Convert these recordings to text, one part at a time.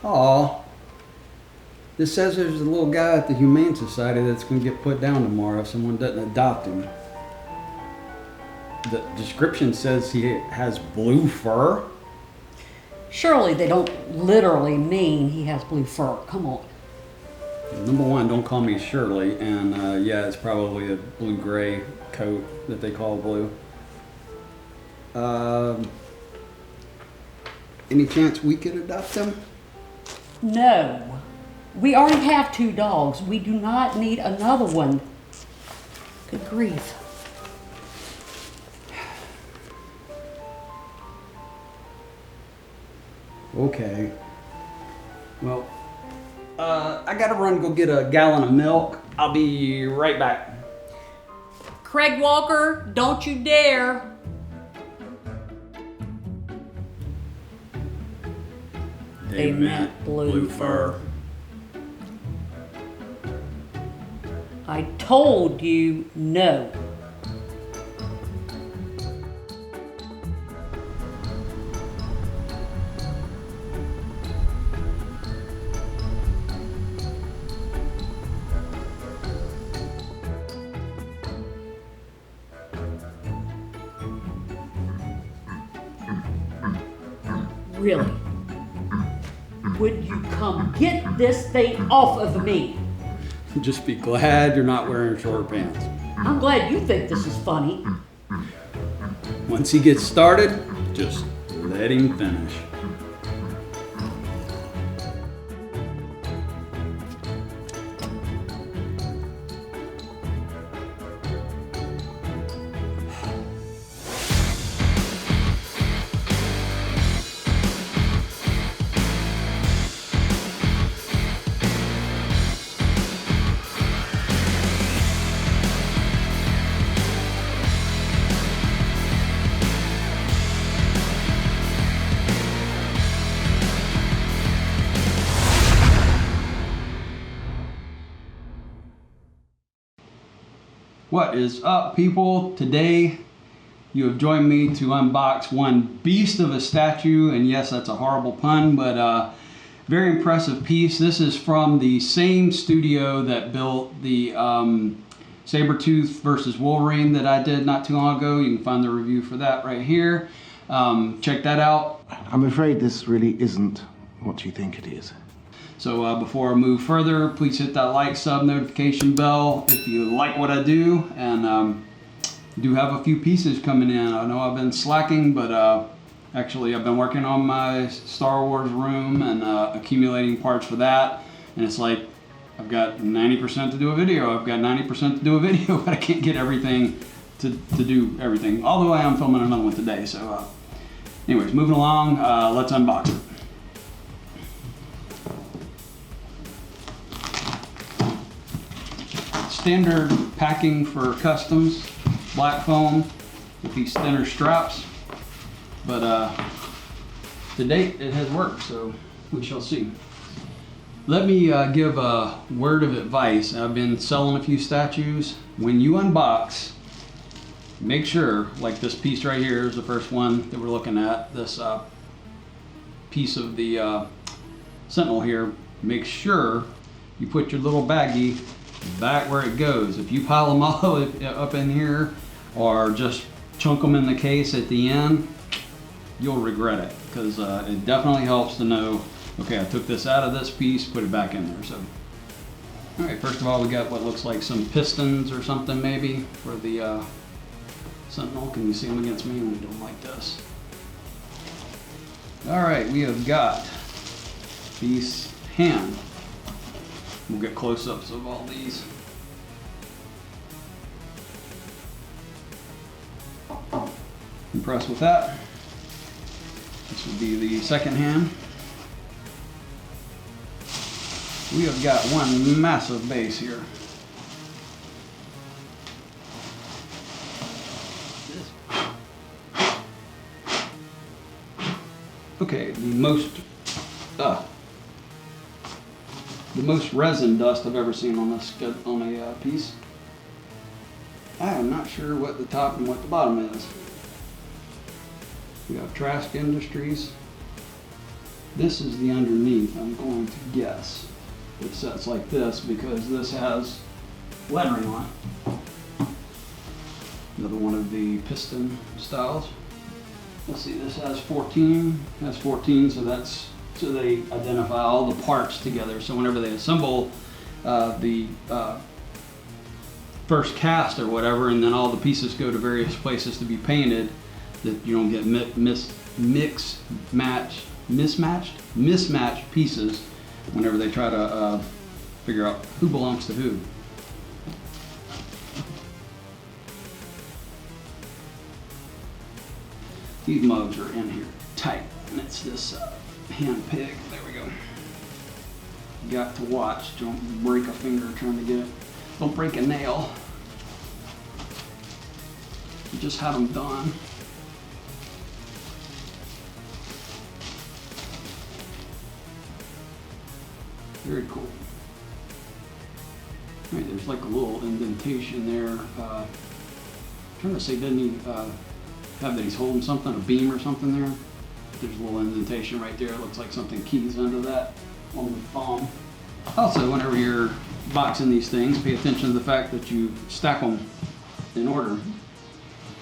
Aw. This says there's a little guy at the Humane Society that's going to get put down tomorrow if someone doesn't adopt him. The description says he has blue fur. Surely they don't literally mean he has blue fur. Come on. Number one, don't call me Shirley, and yeah, it's probably a blue-gray coat that they call blue. Any chance we could adopt him? No. We already have 2 dogs. We do not need another one. Good grief. Okay. Well, I gotta run go get a gallon of milk. I'll be right back. Craig Walker, don't you dare. They meant blue fur. I told you no. Really? Would you come get this thing off of me? Just be glad you're not wearing short pants. I'm glad you think this is funny. Once he gets started, just let him finish. What is up, people? Today you have joined me to unbox one beast of a statue, and yes, that's a horrible pun, but very impressive piece. This is from the same studio that built the Sabretooth versus Wolverine that I did not too long ago. You can find the review for that right here. Check that out. I'm afraid this really isn't what you think it is. So before I move further, please hit that like, sub, notification bell if you like what I do, and do have a few pieces coming in. I know I've been slacking, but actually I've been working on my Star Wars room and accumulating parts for that, and it's like I've got 90% to do a video, I've got 90% to do a video, but I can't get everything to do everything, although I am filming another one today. So anyways, moving along, let's unbox it. Standard packing for customs, black foam with these thinner straps, but to date it has worked, so we shall see. Let me give a word of advice. I've been selling a few statues. When you unbox, make sure, like this piece right here is the first one that we're looking at, this piece of the Sentinel here, make sure you put your little baggie back where it goes. If you pile them all up in here or just chunk them in the case at the end, you'll regret it, because it definitely helps to know, okay, I took this out of this piece, put it back in there. So, all right, first of all, we got what looks like some pistons or something maybe for the Sentinel. Can you see them against me? We don't like this. All right, we have got these hand. We'll get close-ups of all these. Impressed with that. This would be the second hand. We have got one massive base here. Okay, the most resin dust I've ever seen on this piece. I am not sure what the top and what the bottom is. We have Trask Industries. This is the underneath, I'm going to guess. It sets like this because this has lettering on it. Another one of the piston styles. Let's see, this has 14, so they identify all the parts together. So whenever they assemble the first cast or whatever, and then all the pieces go to various places to be painted, that you don't get mismatched pieces whenever they try to figure out who belongs to who. These mugs are in here tight, and it's this hand peg. There we go. You got to watch. Don't break a finger trying to get it. Don't break a nail. You just had them done. Very cool. Right, there's like a little indentation there. I'm trying to say, didn't he have that he's holding something, a beam or something there? There's a little indentation right there. It looks like something keys under that on the thumb. Also, whenever you're boxing these things, pay attention to the fact that you stack them in order.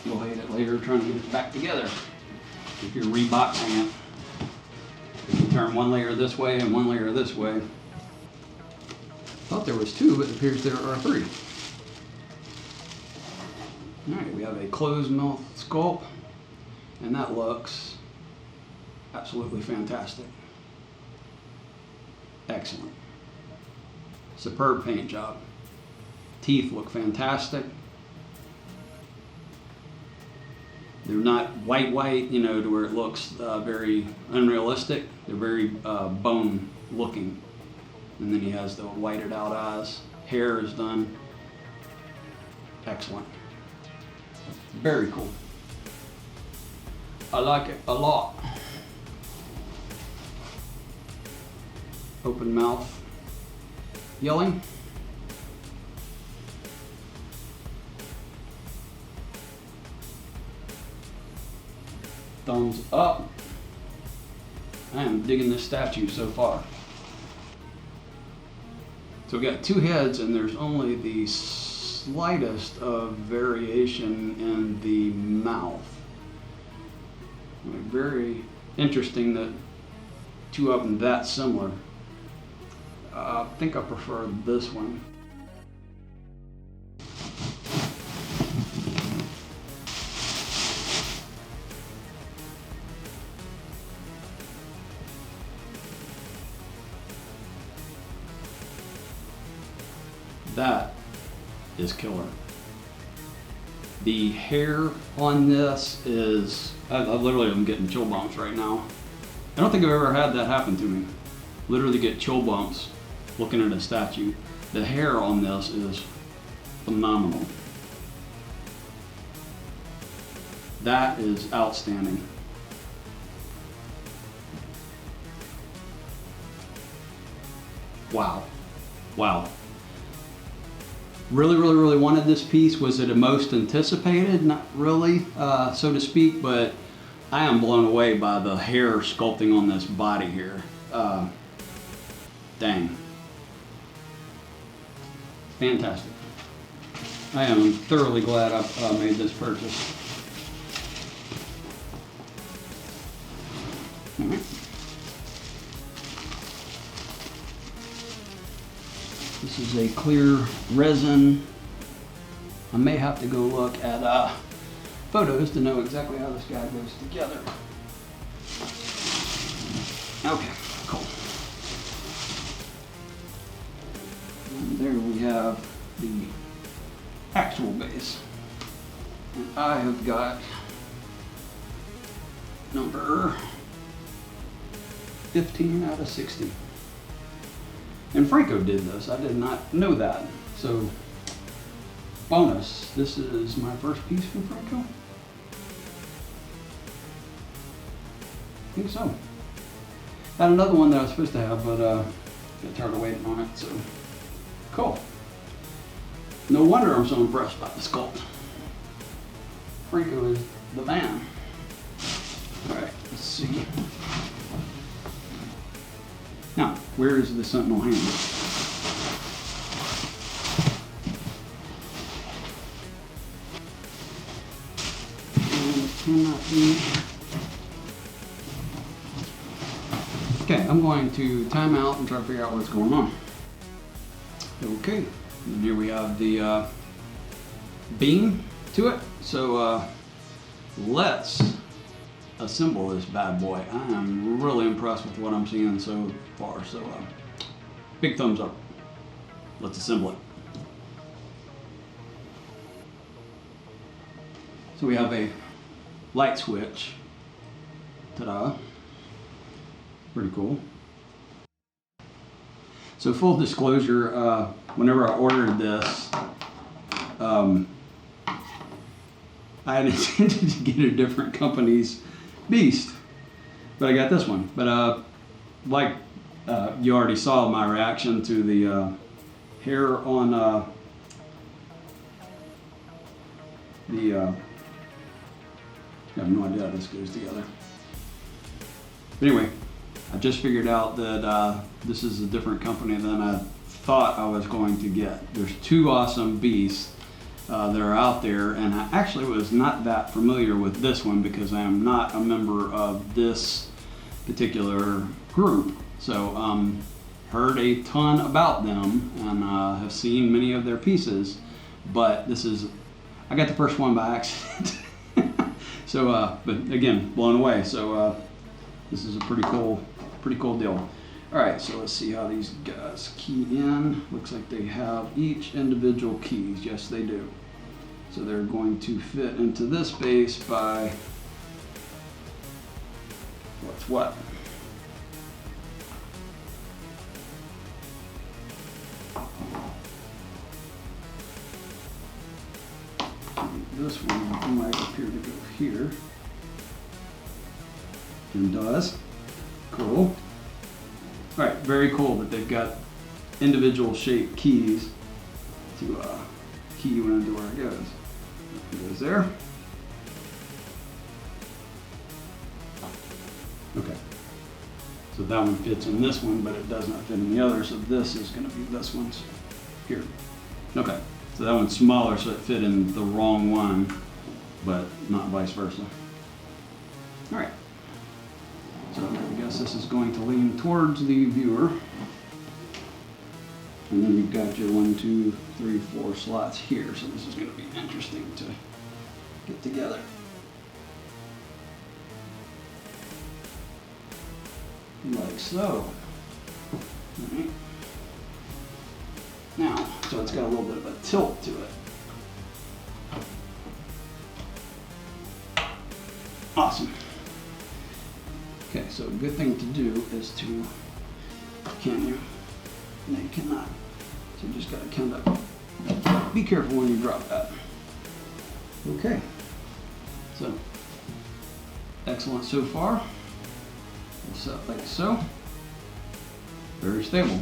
You'll hate it later trying to get it back together if you're reboxing it. If you turn one layer this way and one layer this way. Thought there was two, but it appears there are three. Alright, we have a closed mouth sculpt, and that looks absolutely fantastic. Excellent. Superb paint job. Teeth look fantastic. They're not white, you know, to where it looks very unrealistic. They're very bone looking. And then he has the whited out eyes. Hair is done. Excellent. Very cool. I like it a lot. Open mouth yelling. Thumbs up. I am digging this statue so far. So we got two heads, and there's only the slightest of variation in the mouth. Very interesting that two of them that similar. I think I prefer this one. That is killer. The hair on this is, I literally am getting chill bumps right now. I don't think I've ever had that happen to me. Literally get chill bumps looking at a statue. The hair on this is phenomenal. That is outstanding. Wow. Wow. Really wanted this piece. Was it a most anticipated? Not really, so to speak, but I am blown away by the hair sculpting on this body here. Dang. Fantastic. I am thoroughly glad I made this purchase. All right. This is a clear resin. I may have to go look at photos to know exactly how this guy goes together. Okay, cool. And there we have the actual base. And I have got number 15 out of 60. And Franco did this. I did not know that. So, bonus. This is my first piece from Franco. I think so. Had another one that I was supposed to have, but got tired of waiting on it. So, cool. No wonder I'm so impressed by the sculpt. Franco is the man. All right, let's see. Where is the Sentinel handle? And it cannot be. Okay, I'm going to time out and try to figure out what's going on. Okay, and here we have the beam to it. So let's assemble this bad boy. I am really impressed with what I'm seeing so far. So big thumbs up. Let's assemble it. So we have a light switch. Ta-da. Pretty cool. So full disclosure, whenever I ordered this, I had intended to get a different company's beast, but I got this one. But like you already saw my reaction to the hair on I have no idea how this goes together. But anyway, I just figured out that this is a different company than I thought I was going to get. There's two awesome beasts that are out there, and I actually was not that familiar with this one because I am not a member of this particular group. So heard a ton about them and have seen many of their pieces, but I got the first one by accident. So, but again, blown away. So this is a pretty cool deal. All right, so let's see how these guys key in. Looks like they have each individual keys. Yes, they do. So they're going to fit into this base by what's what. This one might appear to go here. And does. Cool. All right, very cool that they've got individual shaped keys to key you into where it goes. It goes there. Okay. So that one fits in this one, but it does not fit in the other. So this is going to be this one's here. Okay. So that one's smaller, so it fit in the wrong one, but not vice versa. All right. So I guess this is going to lean towards the viewer. And then you've got your 1, 2, 3, 4 slots here. So this is going to be interesting to get together. Like so. All right. Now, so it's got a little bit of a tilt to it. Awesome. Okay, so a good thing to do is to, can you? No, you cannot. So you just gotta kind of be careful when you drop that. Okay, so excellent so far. We'll set like so. Very stable.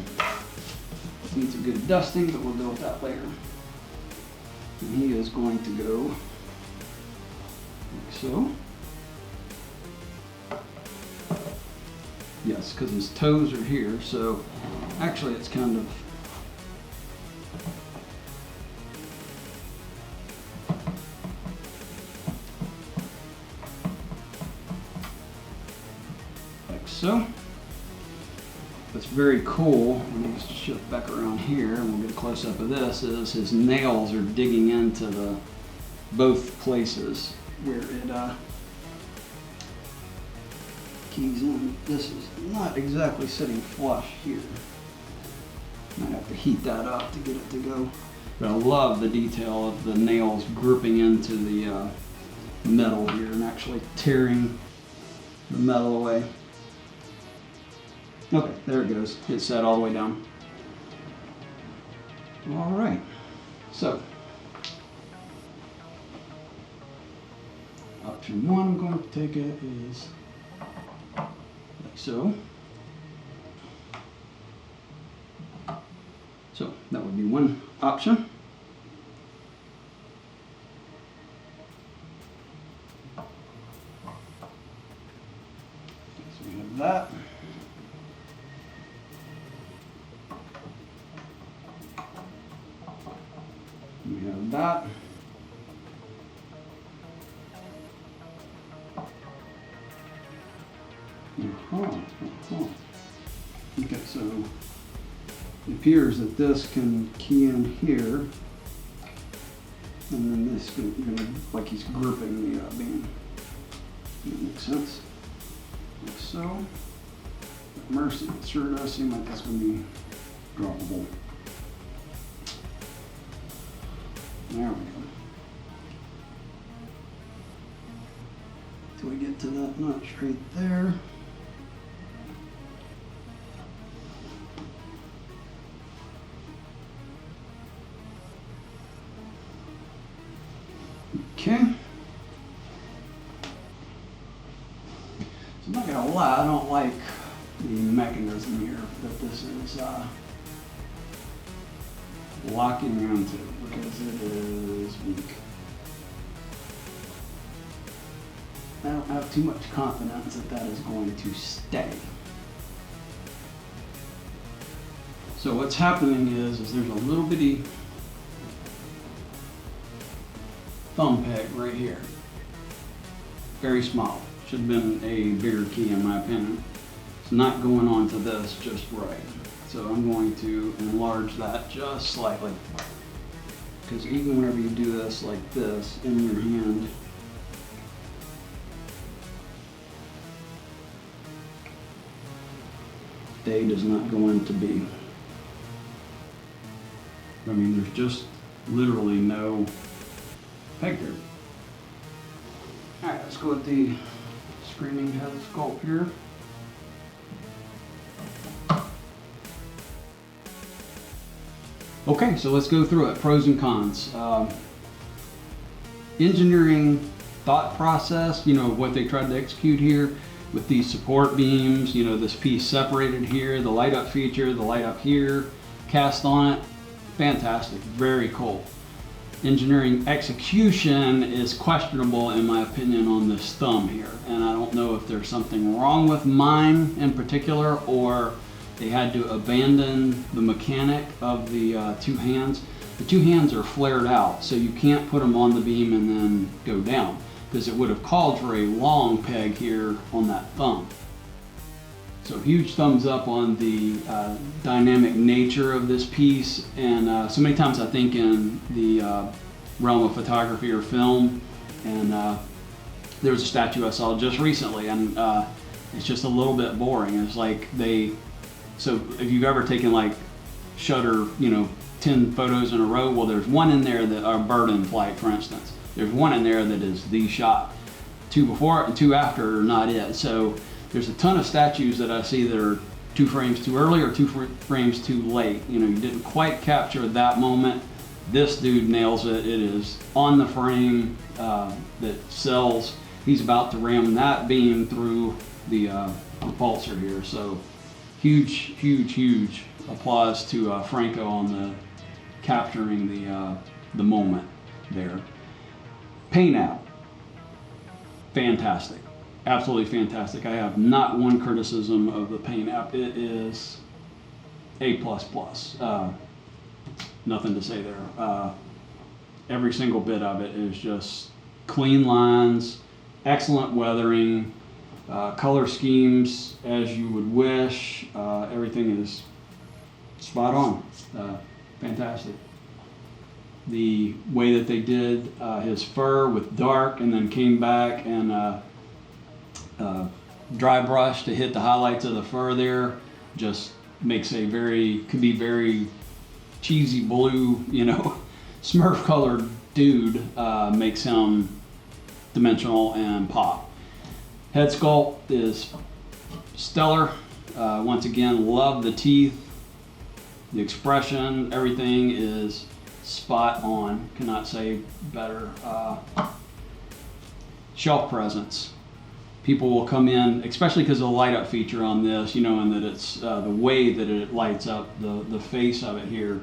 Needs a good dusting, but we'll deal with that later. And he is going to go like so. Yes, because his toes are here, so actually it's kind of like so. What's very cool, let me just shift back around here and we'll get a close up of this, is his nails are digging into the both places where it keys in. This is not exactly sitting flush here. Might have to heat that up to get it to go. But I love the detail of the nails gripping into the metal here and actually tearing the metal away. Okay, there it goes. It's set all the way down. All right, so option one I'm going to take it is like so. So that would be one option. So we have that. Okay, so it appears that this can key in here, and then this is gonna like he's gripping the beam. That makes sense. Like so. Mercy, it sure does seem like that's gonna be droppable. There we go. Till we get to that notch right there. Okay. So I'm not gonna lie, I don't like the mechanism here that this is locking onto because it is weak. I don't have too much confidence that that is going to stay. So what's happening is there's a little bitty thumb peg right here. Very small. Should have been a bigger key in my opinion. It's not going onto this just right. So I'm going to enlarge that just slightly. Because even whenever you do this like this in your hand, A does not go into B. I mean, there's just literally no peg there. All right, let's go with the screaming head sculpt here. Okay, so let's go through it, pros and cons. Engineering thought process, you know, what they tried to execute here with these support beams, you know, this piece separated here, the light up feature, the light up here, cast on it, fantastic, very cool. Engineering execution is questionable in my opinion on this thumb here, and I don't know if there's something wrong with mine in particular or they had to abandon the mechanic of the two hands. The two hands are flared out, so you can't put them on the beam and then go down, because it would have called for a long peg here on that thumb. So huge thumbs up on the dynamic nature of this piece, and so many times I think in the realm of photography or film, and there was a statue I saw just recently, and it's just a little bit boring. It's like so if you've ever taken like shutter, you know, 10 photos in a row, well there's one in there that are bird in flight, for instance. There's one in there that is the shot. Two before and two after are not it. So there's a ton of statues that I see that are 2 frames too early or 2 frames too late. You know, you didn't quite capture that moment. This dude nails it. It is on the frame that sells. He's about to ram that beam through the repulsor here. So huge applause to Franco on the capturing the moment there. Paint app, fantastic, absolutely fantastic. I have not one criticism of the paint app. It is A++. Nothing to say there. Every single bit of it is just clean lines, excellent weathering, color schemes as you would wish. Everything is spot on. Fantastic. The way that they did his fur with dark and then came back and dry brush to hit the highlights of the fur there just makes could be very cheesy blue, you know, Smurf colored dude, makes him dimensional and pop. Head sculpt is stellar. Once again, love the teeth, the expression, everything is spot on. Cannot say better. Shelf presence. People will come in, especially because of the light up feature on this, you know, and that it's the way that it lights up the face of it here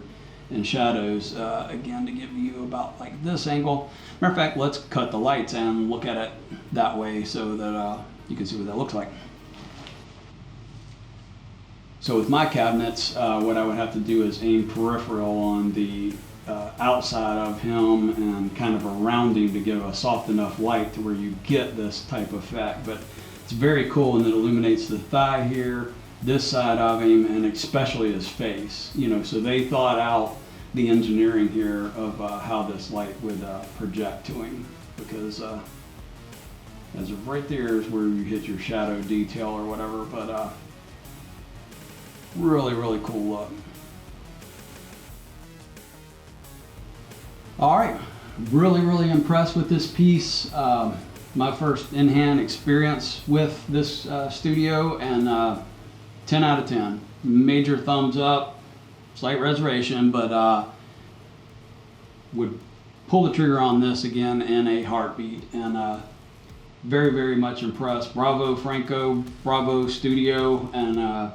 in shadows. Again, to give you about like this angle. Matter of fact, let's cut the lights and look at it that way so that you can see what that looks like. So with my cabinets, what I would have to do is aim peripheral on the outside of him and kind of around him to give a soft enough light to where you get this type of effect. But It's very cool, and it illuminates the thigh here, this side of him, and especially his face. You know, so they thought out the engineering here of how this light would project to him, because as of right there is where you hit your shadow detail or whatever, but really, really cool look. All right, really, really impressed with this piece. My first in-hand experience with this studio, and 10 out of 10. Major thumbs up, slight reservation, but would pull the trigger on this again in a heartbeat, and very, very much impressed. Bravo Franco, bravo studio, and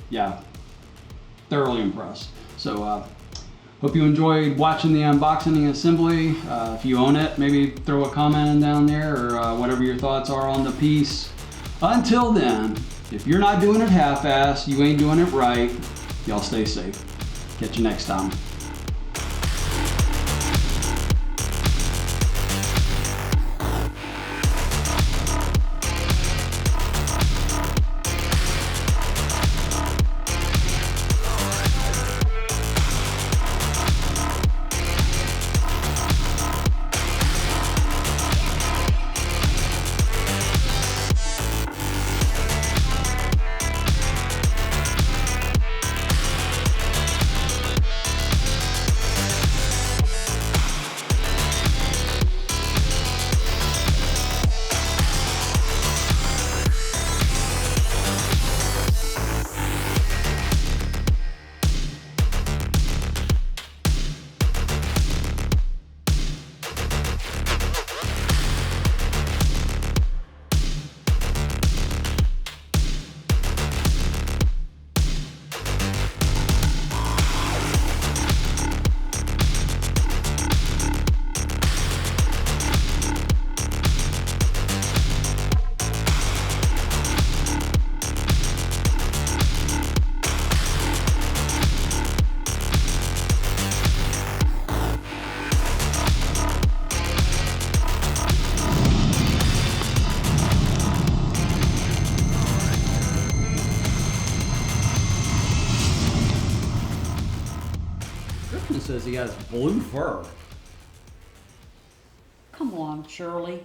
yeah, thoroughly impressed. So hope you enjoyed watching the unboxing and assembly. If you own it, maybe throw a comment in down there, or whatever your thoughts are on the piece. Until then, if you're not doing it half-assed, you ain't doing it right. Y'all stay safe. Catch you next time. Griffin says he has blue fur. Come on, Shirley.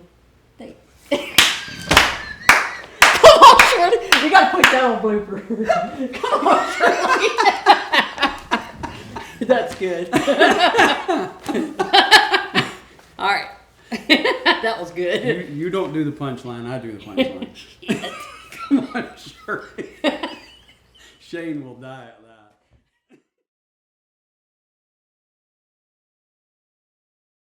Come on, Shirley. You gotta put that on blooper. Come on, Shirley. That's good. All right. That was good. You don't do the punchline, I do the punchline. Come on, Shirley. Shane will die at that.